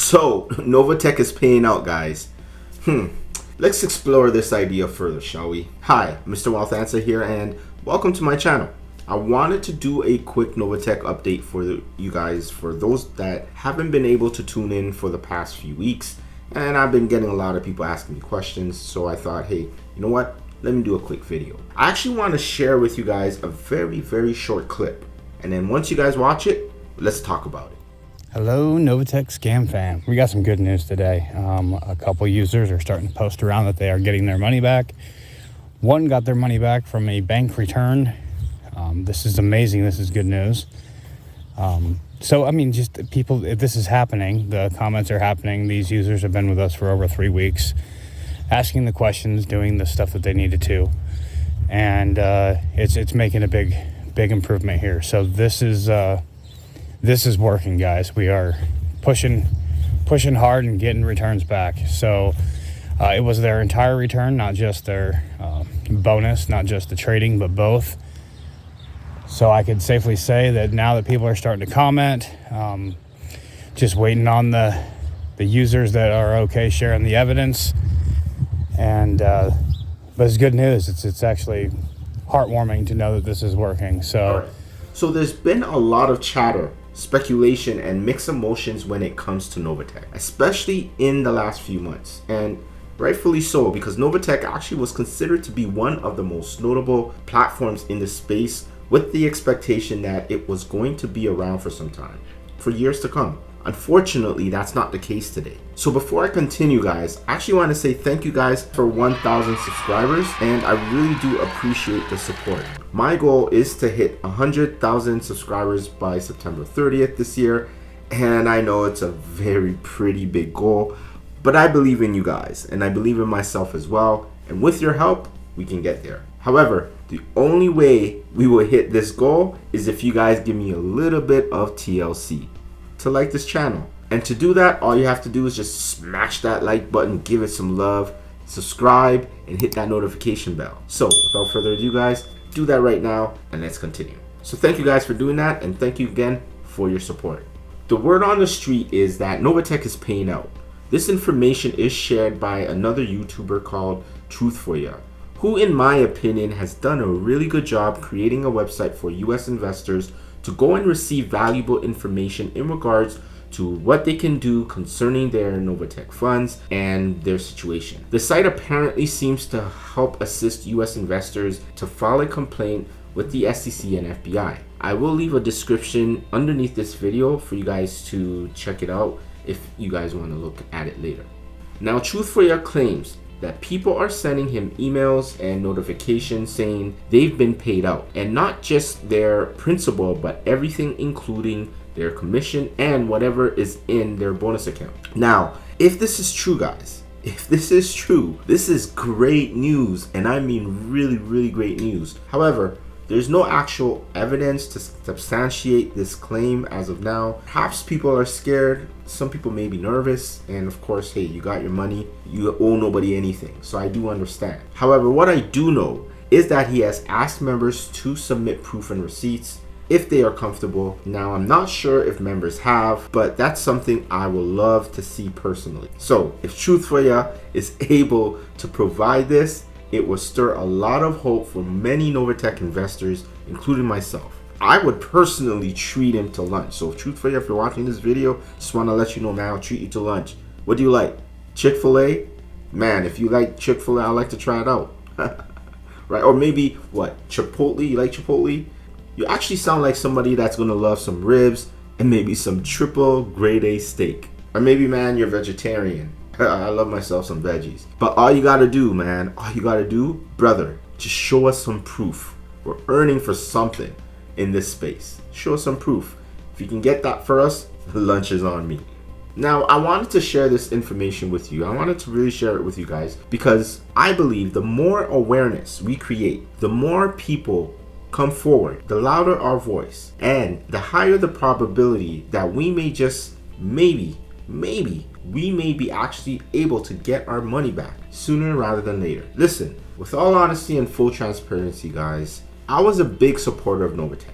So, Novatech is paying out, guys. Let's explore this idea further, shall we? Hi, Mr. Wealth Answer here, and welcome to my channel. I wanted to do a quick Novatech update for you guys, for those that haven't been able to tune in for the past few weeks. And I've been getting a lot of people asking me questions, so I thought, hey, you know what? Let me do a quick video. I actually want to share with you guys a very short clip. And then once you guys watch it, let's talk about it. Hello, NovatechFxscam fam. We got some good news today. A couple users are starting to post around that they are getting their money back. One got their money back from a bank return. This is amazing. This is good news. So, I mean, just people, if this is happening, the comments are happening. These users have been with us for over 3 weeks, asking the questions, doing the stuff that they needed to. And it's making a big improvement here. So this is working, guys. We are pushing hard and getting returns back. So it was their entire return, not just their bonus, not just the trading, but both. So I could safely say that now that people are starting to comment, just waiting on the users that are okay sharing the evidence. And but it's good news. It's actually heartwarming to know that this is working. So there's been a lot of chatter, speculation, and mixed emotions when it comes to Novatech, especially in the last few months, and rightfully so, because Novatech actually was considered to be one of the most notable platforms in the space, with the expectation that it was going to be around for some time, for years to come. Unfortunately, that's not the case today. So before I continue, guys, I actually want to say thank you guys for 1,000 subscribers, and I really do appreciate the support. My goal is to hit 100,000 subscribers by September 30th this year, and I know it's a pretty big goal, but I believe in you guys, and I believe in myself as well, and with your help, we can get there. However, the only way we will hit this goal is if you guys give me a little bit of TLC to like this channel. And to do that, all you have to do is just smash that like button, give it some love, subscribe, and hit that notification bell. So without further ado, guys, do that right now, and let's continue. So thank you guys for doing that, and thank you again for your support. The word on the street is that Novatech is paying out. This information is shared by another YouTuber called Truth For Ya, who in my opinion has done a really good job creating a website for US investors to go and receive valuable information in regards to what they can do concerning their Novatech funds and their situation. The site apparently seems to help assist US investors to file a complaint with the SEC and FBI. I will leave a description underneath this video for you guys to check it out if you guys want to look at it later. Now, Truth For Ya claims that people are sending him emails and notifications saying they've been paid out, and not just their principal, but everything including their commission and whatever is in their bonus account. Now, if this is true, guys, if this is true, this is great news, and I mean really great news. However, there's no actual evidence to substantiate this claim as of now. Perhaps people are scared, some people may be nervous, and of course, hey, you got your money, you owe nobody anything, so I do understand. However, what I do know is that he has asked members to submit proof and receipts if they are comfortable. Now, I'm not sure if members have, but that's something I will love to see personally. So if Truth For Ya is able to provide this, it will stir a lot of hope for many Novatech investors, including myself. I would personally treat him to lunch. So Truth For Ya, if you're watching this video, just want to let you know now, I'll treat you to lunch. What do you like? Chick-fil-A? Man, if you like Chick-fil-A, I'd like to try it out. Right? Or maybe, what? Chipotle? You like Chipotle? You actually sound like somebody that's going to love some ribs and maybe some triple grade A steak. Or maybe, man, you're vegetarian. I love myself some veggies. But all you gotta do, man, all you gotta do, brother, just show us some proof. We're earning for something in this space. Show us some proof. If you can get that for us, lunch is on me. Now, I wanted to share this information with you. I wanted to really share it with you guys because I believe the more awareness we create, the more people come forward, the louder our voice, and the higher the probability that we may just maybe we may be actually able to get our money back sooner rather than later. Listen, with all honesty and full transparency, guys, I was a big supporter of Novatech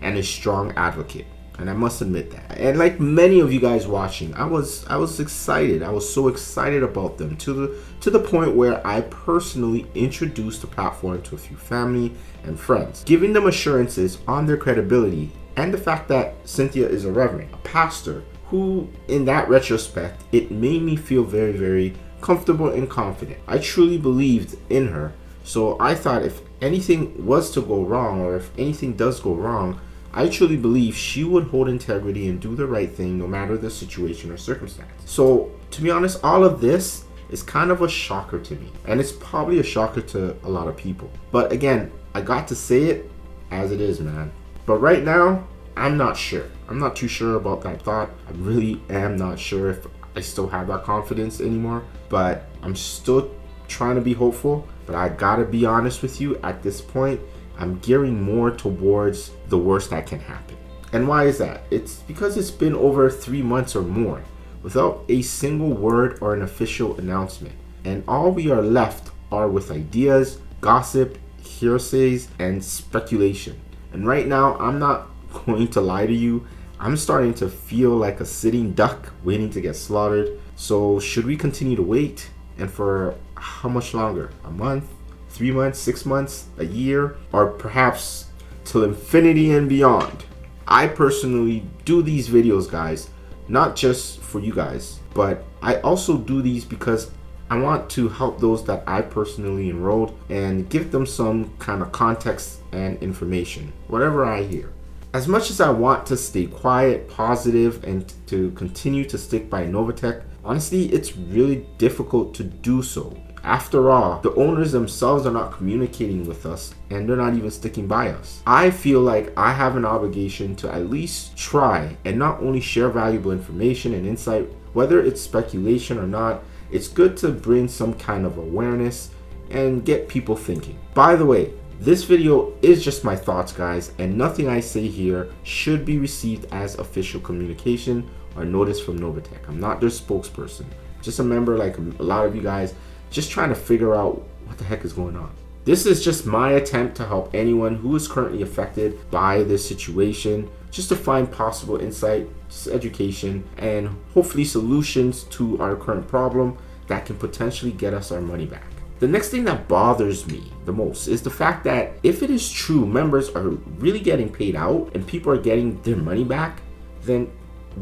and a strong advocate. And I must admit that. And like many of you guys watching, I was excited. I was so excited about them to the point where I personally introduced the platform to a few family and friends, giving them assurances on their credibility and the fact that Cynthia is a reverend, a pastor, who in that retrospect, it made me feel very, very comfortable and confident. I truly believed in her. So I thought if anything was to go wrong, or if anything does go wrong, I truly believe she would hold integrity and do the right thing no matter the situation or circumstance. So to be honest, all of this is kind of a shocker to me, and it's probably a shocker to a lot of people. But again, I got to say it as it is, man. But right now, I'm not sure. I'm not too sure about that thought. I really am not sure if I still have that confidence anymore, but I'm still trying to be hopeful. But I gotta be honest with you, at this point, I'm gearing more towards the worst that can happen. And why is that? It's because it's been over 3 months or more without a single word or an official announcement. And all we are left are with ideas, gossip, hearsays, and speculation. And right now, I'm not going to lie to you, I'm starting to feel like a sitting duck waiting to get slaughtered. So should we continue to wait? And for how much longer? A month? 3 months, 6 months, a year, or perhaps till infinity and beyond? I personally do these videos, guys, not just for you guys, but I also do these because I want to help those that I personally enrolled and give them some kind of context and information, whatever I hear. As much as I want to stay quiet, positive, and to continue to stick by Novatech, honestly, it's really difficult to do so. After all, the owners themselves are not communicating with us, and they're not even sticking by us. I feel like I have an obligation to at least try and not only share valuable information and insight, whether it's speculation or not. It's good to bring some kind of awareness and get people thinking. By the way, this video is just my thoughts, guys, and nothing I say here should be received as official communication or notice from Novatech. I'm not their spokesperson, just a member like a lot of you guys, just trying to figure out what the heck is going on. This is just my attempt to help anyone who is currently affected by this situation, just to find possible insight, just education, and hopefully solutions to our current problem that can potentially get us our money back. The next thing that bothers me the most is the fact that if it is true members are really getting paid out and people are getting their money back, then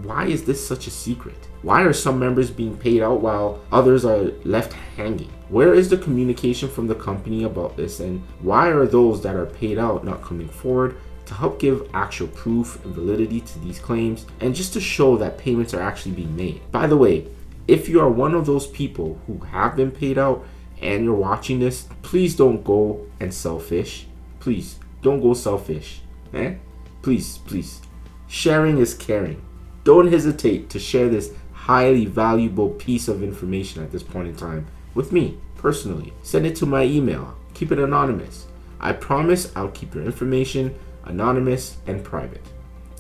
why is this such a secret? Why are some members being paid out while others are left hanging? Where is the communication from the company about this, and why are those that are paid out not coming forward to help give actual proof and validity to these claims, and just to show that payments are actually being made? By the way, if you are one of those people who have been paid out and you're watching this, please don't go and sell fish. Please don't go sell fish. Please, please. Sharing is caring. Don't hesitate to share this highly valuable piece of information at this point in time with me personally. Send it to my email. Keep it anonymous. I promise I'll keep your information anonymous and private.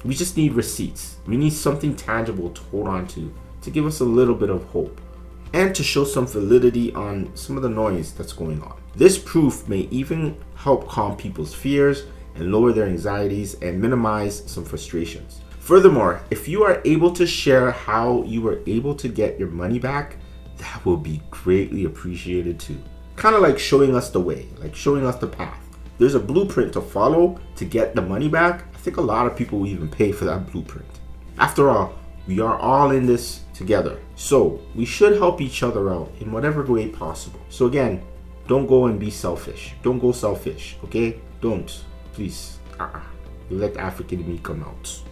We just need receipts. We need something tangible to hold on to give us a little bit of hope and to show some validity on some of the noise that's going on. This proof may even help calm people's fears and lower their anxieties and minimize some frustrations. Furthermore, if you are able to share how you were able to get your money back, that will be greatly appreciated too. Kind of like showing us the way, like showing us the path. There's a blueprint to follow to get the money back. I think a lot of people will even pay for that blueprint. After all, we are all in this together, so we should help each other out in whatever way possible. So again, don't go and be selfish. Don't go selfish, okay? Don't, please. You let the African in me come out.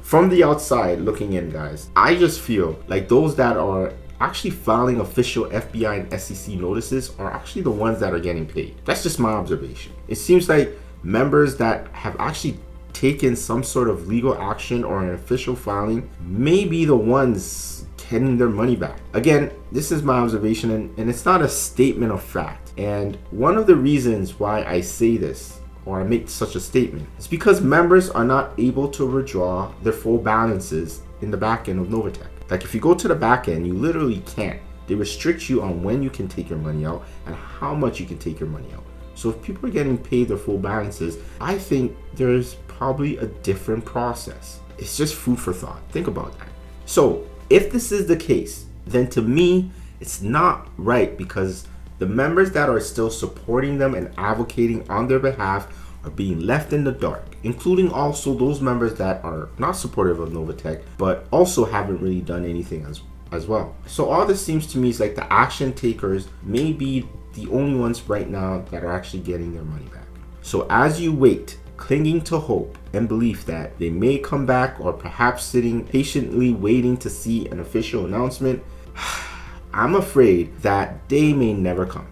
From the outside looking in, guys, I just feel like those that are actually filing official FBI and SEC notices are actually the ones that are getting paid. That's just my observation. It seems like members that have actually taken some sort of legal action or an official filing may be the ones getting their money back. Again, this is my observation, and it's not a statement of fact. And one of the reasons why I say this, or I make such a statement, is because members are not able to withdraw their full balances in the back end of Novatech. Like if you go to the back end, you literally can't. They restrict you on when you can take your money out and how much you can take your money out. So if people are getting paid their full balances, I think there's probably a different process. It's just food for thought. Think about that. So if this is the case, then to me, it's not right, because the members that are still supporting them and advocating on their behalf are being left in the dark, including also those members that are not supportive of Novatech, but also haven't really done anything as well. So all this seems to me is like the action takers may be the only ones right now that are actually getting their money back. So as you wait, clinging to hope and belief that they may come back, or perhaps sitting patiently waiting to see an official announcement, I'm afraid that day may never come.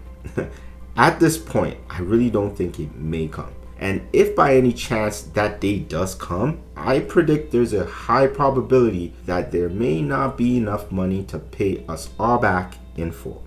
At this point, I really don't think it may come. And if by any chance that day does come, I predict there's a high probability that there may not be enough money to pay us all back in full.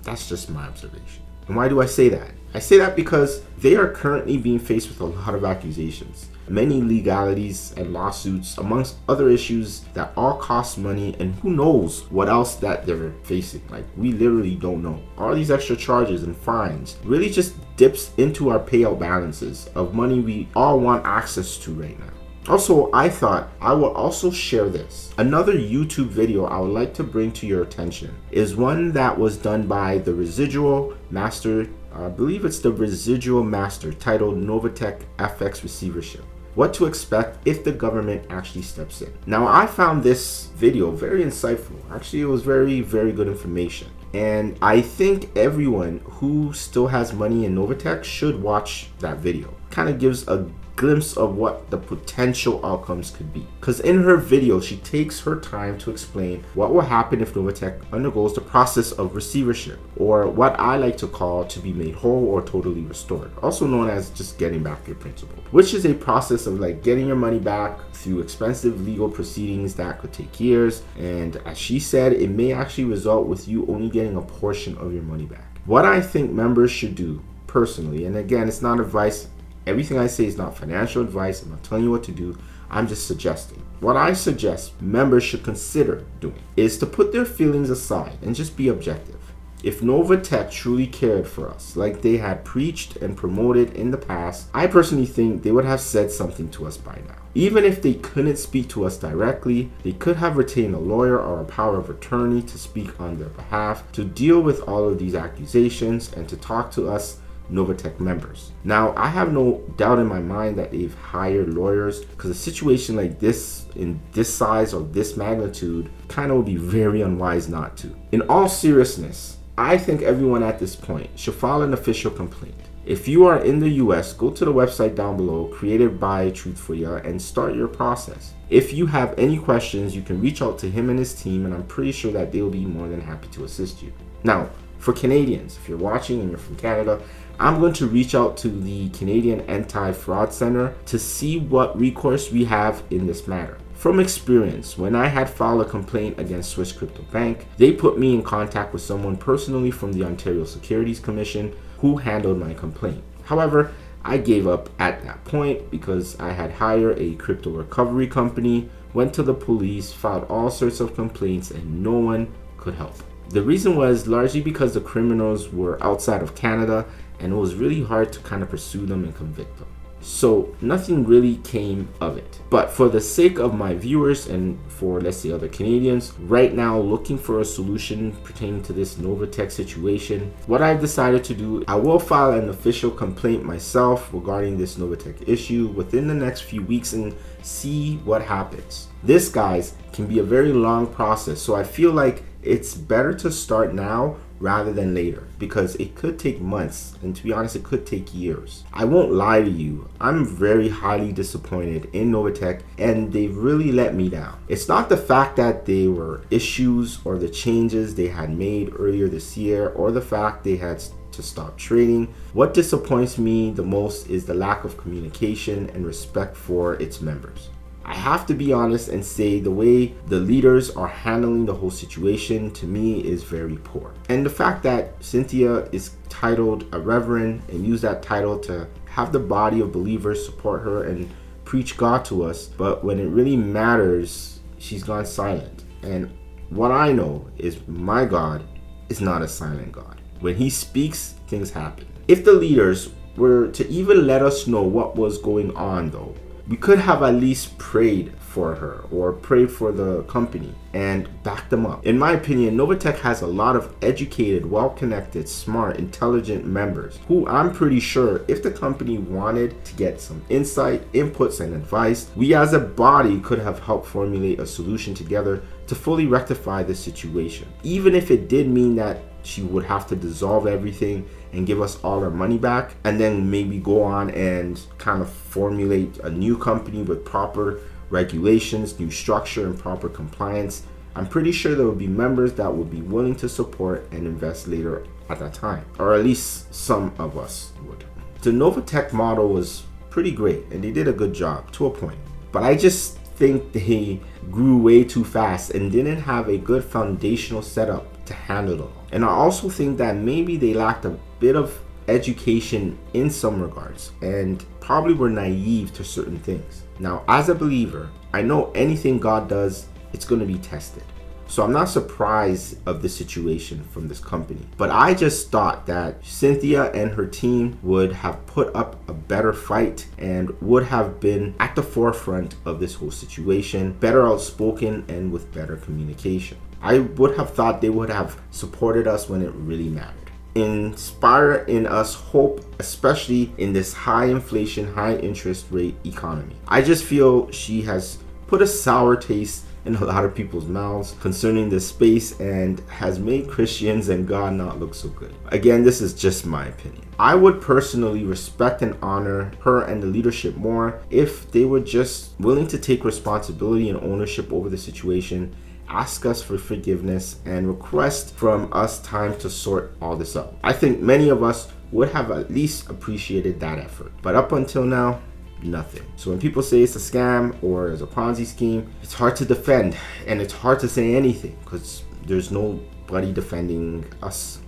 That's just my observation. And why do I say that? I say that because they are currently being faced with a lot of accusations, many legalities and lawsuits, amongst other issues that all cost money, and who knows what else that they're facing. Like, we literally don't know. All these extra charges and fines really just dips into our payout balances of money we all want access to right now. Also, I thought I will also share this. Another YouTube video I would like to bring to your attention is one that was done by the residual master, I believe it's the residual master, titled NovatechFx Receivership. What to expect if the government actually steps in. Now, I found this video very insightful. Actually, it was very, very good information. And I think everyone who still has money in Novatech should watch that video. Kind of gives a glimpse of what the potential outcomes could be. Because in her video, she takes her time to explain what will happen if Novatech undergoes the process of receivership, or what I like to call to be made whole or totally restored, also known as just getting back your principal, which is a process of like getting your money back through expensive legal proceedings that could take years. And as she said, it may actually result with you only getting a portion of your money back. What I think members should do personally, and again, it's not advice, everything I say is not financial advice, I'm not telling you what to do, I'm just suggesting. What I suggest members should consider doing is to put their feelings aside and just be objective. If Novatech truly cared for us, like they had preached and promoted in the past, I personally think they would have said something to us by now. Even if they couldn't speak to us directly, they could have retained a lawyer or a power of attorney to speak on their behalf, to deal with all of these accusations and to talk to us Novatech members. Now, I have no doubt in my mind that they've hired lawyers, because a situation like this, in this size or this magnitude, kind of would be very unwise not to. In all seriousness, I think everyone at this point should file an official complaint. If you are in the US, go to the website down below created by Truthfulia and start your process. If you have any questions, you can reach out to him and his team, and I'm pretty sure that they'll be more than happy to assist you. Now, for Canadians, if you're watching and you're from Canada, I'm going to reach out to the Canadian Anti-Fraud Center to see what recourse we have in this matter. From experience, when I had filed a complaint against Swiss Crypto Bank, they put me in contact with someone personally from the Ontario Securities Commission who handled my complaint. However, I gave up at that point because I had hired a crypto recovery company, went to the police, filed all sorts of complaints, and no one could help. The reason was largely because the criminals were outside of Canada, and it was really hard to kind of pursue them and convict them. So nothing really came of it. But for the sake of my viewers and for, let's say, other Canadians right now looking for a solution pertaining to this Novatech situation, what I've decided to do, I will file an official complaint myself regarding this Novatech issue within the next few weeks and see what happens. This, guys, can be a very long process, so I feel like it's better to start now rather than later, because it could take months, and to be honest, it could take years. I won't lie to you, I'm very highly disappointed in Novatech, and they've really let me down. It's not the fact that there were issues or the changes they had made earlier this year, or the fact they had to stop trading. What disappoints me the most is the lack of communication and respect for its members. I have to be honest and say the way the leaders are handling the whole situation, to me, is very poor. And the fact that Cynthia is titled a reverend and use that title to have the body of believers support her and preach God to us, but when it really matters, she's gone silent. And what I know is my God is not a silent God. When he speaks, things happen. If the leaders were to even let us know what was going on though, we could have at least prayed for her or prayed for the company and backed them up. In my opinion, Novatech has a lot of educated, well-connected, smart, intelligent members who I'm pretty sure if the company wanted to get some insight, inputs, and advice, we as a body could have helped formulate a solution together to fully rectify the situation. Even if it did mean that she would have to dissolve everything and give us all our money back, and then maybe go on and kind of formulate a new company with proper regulations, new structure, and proper compliance. I'm pretty sure there would be members that would be willing to support and invest later at that time, or at least some of us would. The Novatech model was pretty great and they did a good job to a point, but I just think they grew way too fast and didn't have a good foundational setup to handle it all. And I also think that maybe they lacked a bit of education in some regards and probably were naive to certain things. Now, as a believer, I know anything God does, it's going to be tested. So I'm not surprised of the situation from this company. But I just thought that Cynthia and her team would have put up a better fight and would have been at the forefront of this whole situation, better outspoken and with better communication. I would have thought they would have supported us when it really mattered. Inspire in us hope, especially in this high inflation, high interest rate economy. I just feel she has put a sour taste in a lot of people's mouths concerning this space and has made Christians and God not look so good. Again, this is just my opinion. I would personally respect and honor her and the leadership more if they were just willing to take responsibility and ownership over the situation, ask us for forgiveness, and request from us time to sort all this out. I think many of us would have at least appreciated that effort. But up until now, nothing. So when people say it's a scam or it's a Ponzi scheme, it's hard to defend and it's hard to say anything because there's nobody defending us.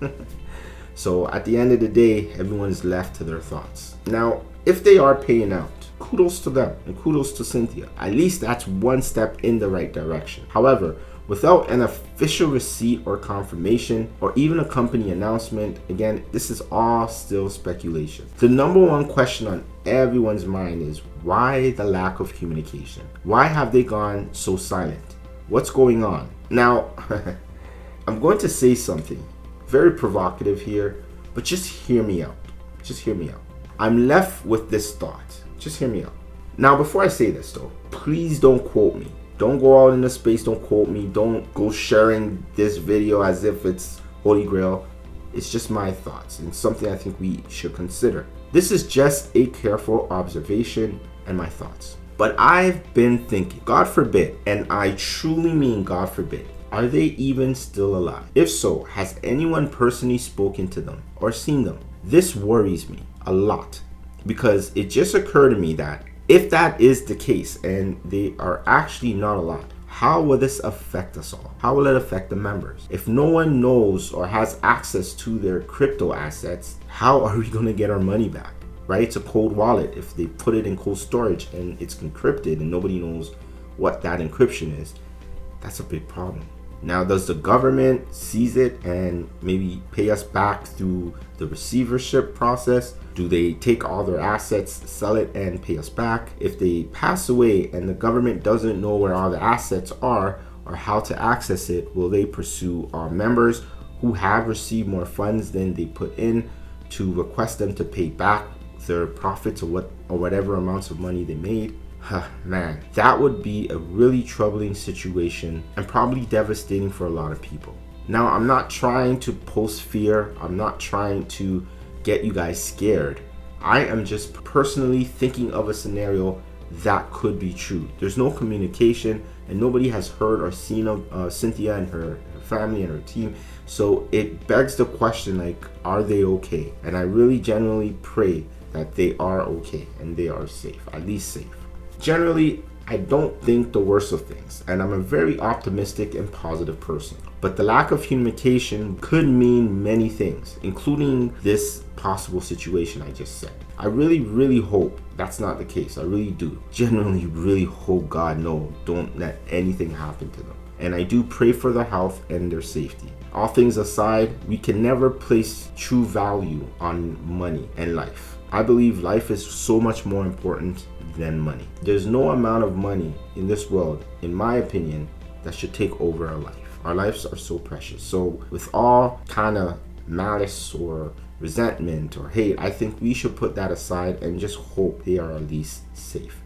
So at the end of the day, everyone is left to their thoughts. Now, if they are paying out, kudos to them and kudos to Cynthia. At least that's one step in the right direction. However, without an official receipt or confirmation or even a company announcement, again, this is all still speculation. The number one question on everyone's mind is why the lack of communication? Why have they gone so silent? What's going on? Now, I'm going to say something very provocative here, but just hear me out. Just hear me out. I'm left with this thought. Just hear me out. Now, before I say this though, please don't quote me. Don't go out in the space, don't quote me. Don't go sharing this video as if it's Holy Grail. It's just my thoughts and something I think we should consider. This is just a careful observation and my thoughts. But I've been thinking, God forbid, and I truly mean God forbid, are they even still alive? If so, has anyone personally spoken to them or seen them? This worries me a lot because it just occurred to me that if that is the case and they are actually not alive, how will this affect us all? How will it affect the members? If no one knows or has access to their crypto assets, how are we going to get our money back? Right? It's a cold wallet. If they put it in cold storage and it's encrypted and nobody knows what that encryption is, that's a big problem. Now, does the government seize it and maybe pay us back through the receivership process? Do they take all their assets, sell it, and pay us back? If they pass away and the government doesn't know where all the assets are or how to access it, will they pursue our members who have received more funds than they put in to request them to pay back their profits or whatever amounts of money they made? Man, that would be a really troubling situation and probably devastating for a lot of people. Now, I'm not trying to post fear. I'm not trying to get you guys scared. I am just personally thinking of a scenario that could be true. There's no communication and nobody has heard or seen of Cynthia and her family and her team. So it begs the question, like, are they okay? And I really genuinely pray that they are okay and they are safe, at least safe. Generally, I don't think the worst of things, and I'm a very optimistic and positive person. But the lack of communication could mean many things, including this possible situation I just said. I really hope that's not the case. I really do. Genuinely really hope God, no, don't let anything happen to them. And I do pray for their health and their safety. All things aside, we can never place true value on money and life. I believe life is so much more important than money. There's no amount of money in this world, in my opinion, that should take over our life. Our lives are so precious. So with all kind of malice or resentment or hate, I think we should put that aside and just hope they are at least safe.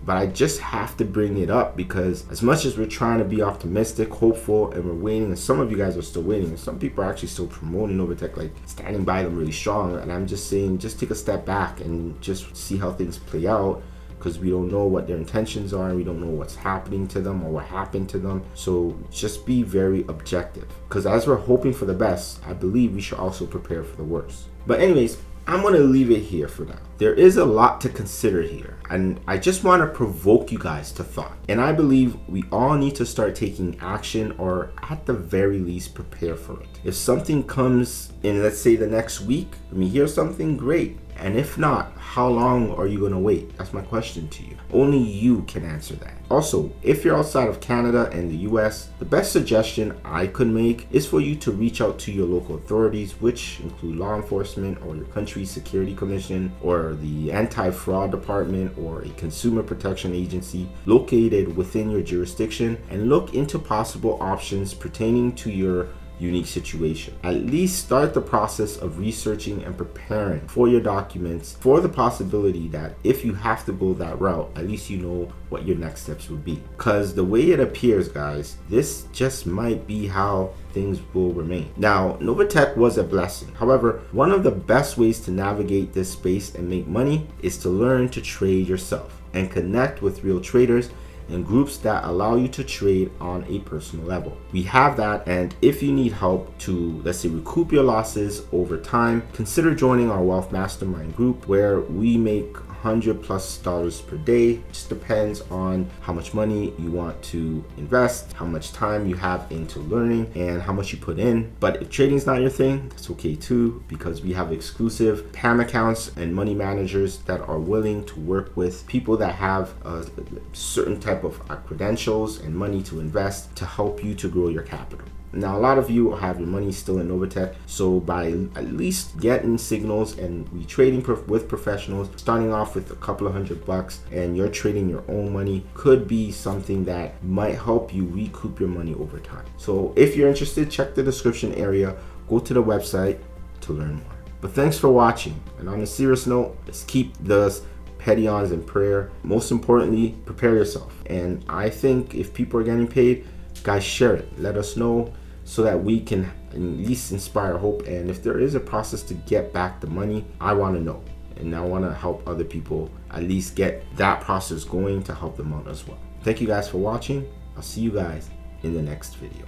But I just have to bring it up because as much as we're trying to be optimistic, hopeful, and we're waiting, and some of you guys are still waiting, and some people are actually still promoting Novatech, like standing by them really strong. And I'm just saying, just take a step back and just see how things play out, because we don't know what their intentions are, and we don't know what's happening to them or what happened to them. So just be very objective, because as we're hoping for the best, I believe we should also prepare for the worst. But anyways, I'm going to leave it here for now. There is a lot to consider here, and I just want to provoke you guys to thought. And I believe we all need to start taking action, or at the very least prepare for it. If something comes in, let's say the next week, let me hear something, great. And if not, how long are you going to wait? That's my question to you. Only you can answer that. Also, if you're outside of Canada and the US, the best suggestion I could make is for you to reach out to your local authorities, which include law enforcement or your country's security commission or the anti-fraud department or a consumer protection agency located within your jurisdiction, and look into possible options pertaining to your unique situation. At least start the process of researching and preparing for your documents for the possibility that if you have to go that route, at least you know what your next steps would be. Because the way it appears, guys, this just might be how things will remain. Now, Novatech was a blessing. However, one of the best ways to navigate this space and make money is to learn to trade yourself and connect with real traders and groups that allow you to trade on a personal level. We have that, and if you need help to, let's say, recoup your losses over time, consider joining our Wealth Mastermind group, where we make $100+ per day. Just depends on how much money you want to invest, how much time you have into learning, and how much you put in. But if trading is not your thing, that's okay too, because we have exclusive PAM accounts and money managers that are willing to work with people that have a certain type of credentials and money to invest to help you to grow your capital. Now, a lot of you have your money still in Novatech, so by at least getting signals and trading with professionals, starting off with a couple of $100 and you're trading your own money, could be something that might help you recoup your money over time. So if you're interested, check the description area, go to the website to learn more. But thanks for watching, and on a serious note, let's keep the petty-ons in prayer. Most importantly, prepare yourself. And I think if people are getting paid, guys, share it. Let us know so that we can at least inspire hope. And if there is a process to get back the money, I want to know. And I want to help other people at least get that process going to help them out as well. Thank you guys for watching. I'll see you guys in the next video.